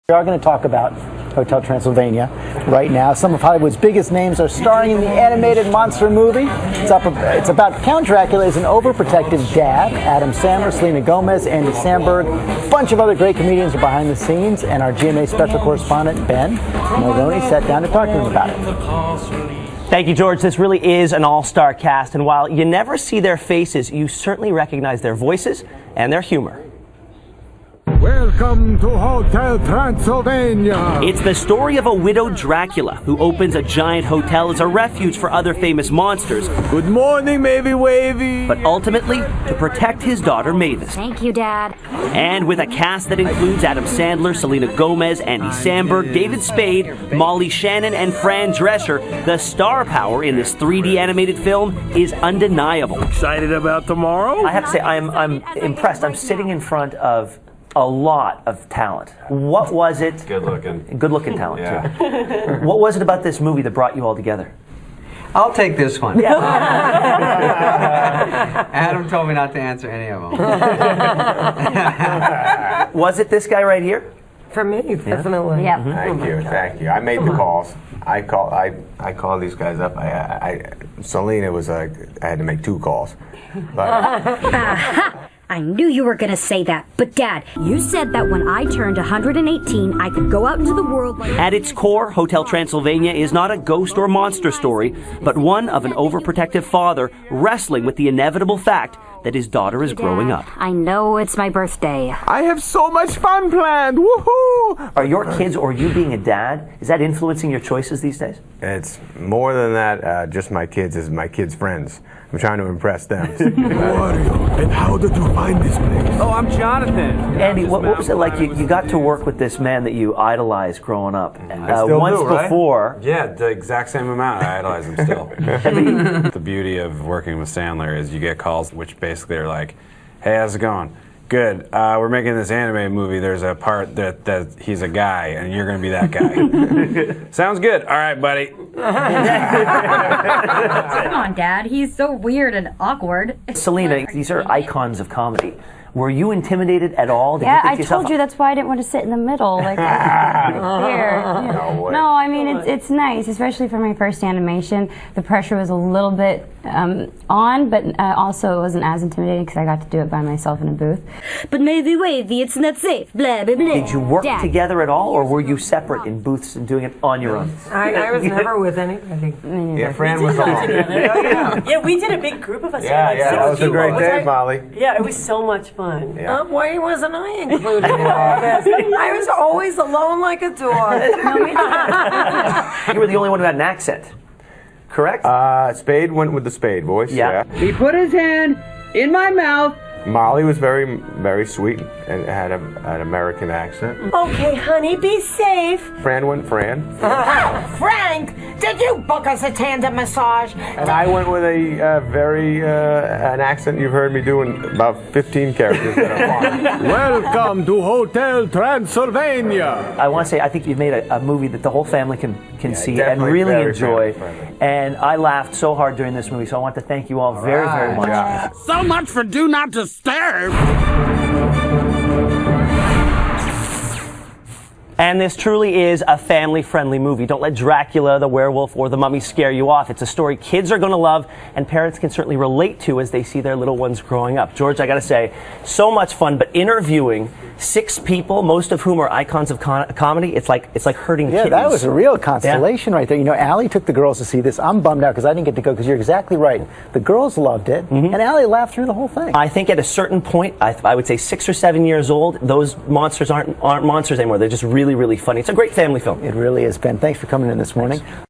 We are going to talk about Hotel Transylvania right now. Some of Hollywood's biggest names are starring in the animated monster movie. It's about Count Dracula as an overprotective dad. Adam Sandler, Selena Gomez, Andy Samberg, a bunch of other great comedians are behind the scenes, and our GMA special correspondent, Ben Mulroney, sat down to talk to them about it. Thank you, George. This really is an all-star cast, and while you never see their faces, you certainly recognize their voices and their humor. Welcome to Hotel Transylvania! It's the story of a widowed Dracula who opens a giant hotel as a refuge for other famous monsters. Good morning, Maybe Wavy! But ultimately, to protect his daughter Mavis. Thank you, Dad. And with a cast that includes Adam Sandler, Selena Gomez, Andy Samberg, David Spade, Molly Shannon, and Fran Drescher, the star power in this 3D animated film is undeniable. Excited about tomorrow? I have to say, I'm impressed. I'm sitting in front of a lot of talent. What was it? Good looking. Good looking talent, Yeah. too. What was it about this movie that brought you all together? I'll take this one. Yeah. Adam told me not to answer any of them. Was it this guy right here? For me, definitely. Yeah. Thank you. I made the calls. I called these guys up. Selena was I had to make 2 calls. But, I knew you were going to say that. But, Dad, you said that when I turned 118, I could go out into the world like... At its core, Hotel Transylvania is not a ghost or monster story, but one of an overprotective father wrestling with the inevitable fact that his daughter is growing up. I know it's my birthday. I have so much fun planned! Woohoo! Are your kids or you being a dad, is that influencing your choices these days? it's more than that. Just my kids is my kids' friends. I'm trying to impress them. Who are you? And how did you find this place? Oh, I'm Jonathan. Andy, what was it like? You got to work with this man that you idolized growing up. still Once do, right? before. Yeah, the exact same amount. I idolize him still. The beauty of working with Sandler is you get calls which basically are like, hey, how's it going? Good. We're making this anime movie. There's a part that he's a guy, and you're going to be that guy. Sounds good. All right, buddy. Come on, Dad. He's so weird and awkward. Selena, these are icons of comedy. Were you intimidated at all? Did Yeah, you think I to yourself, told you that's why I didn't want to sit in the middle. Like, here. No way. No, I mean, it's nice, especially for my first animation. The pressure was a little bit on, but also it wasn't as intimidating because I got to do it by myself in a booth. But maybe wavy, it's not safe, blah, blah, blah. Did you work Dad. together at all, or were you separate in booths and doing it on your own? I was never with anybody. Yeah, Fran was on. Yeah, we did a big group of us. Yeah, that was a great day, Molly. Yeah, it was so much fun. Yeah. Why wasn't I included in all this? I was always alone like a dog. You were the only one who had an accent, correct? Spade went with the Spade voice. Yeah. He put his hand in my mouth. Molly was very, very sweet and had an American accent. Okay, honey, be safe. Fran went Fran. Frank, did you book us a tandem massage? And I went with a an accent you've heard me doing about 15 characters that are fine. Welcome to Hotel Transylvania! I want to say, I think you've made a movie that the whole family can see and definitely really very enjoy. family-friendly. And I laughed so hard during this movie, so I want to thank you all very, very much. Yeah. So much for Do Not Disturb! And this truly is a family-friendly movie. Don't let Dracula, the werewolf, or the mummy scare you off. It's a story kids are going to love and parents can certainly relate to as they see their little ones growing up. George, I got to say, so much fun, but interviewing 6 people, most of whom are icons of comedy, it's like herding kittens. Yeah, that was a real constellation right there. You know, Allie took the girls to see this. I'm bummed out because I didn't get to go because you're exactly right. The girls loved it, and Allie laughed through the whole thing. I think at a certain point, I would say 6 or 7 years old, those monsters aren't monsters anymore. They're just really, really funny. It's a great family film. It really is, Ben. Thanks for coming in this morning.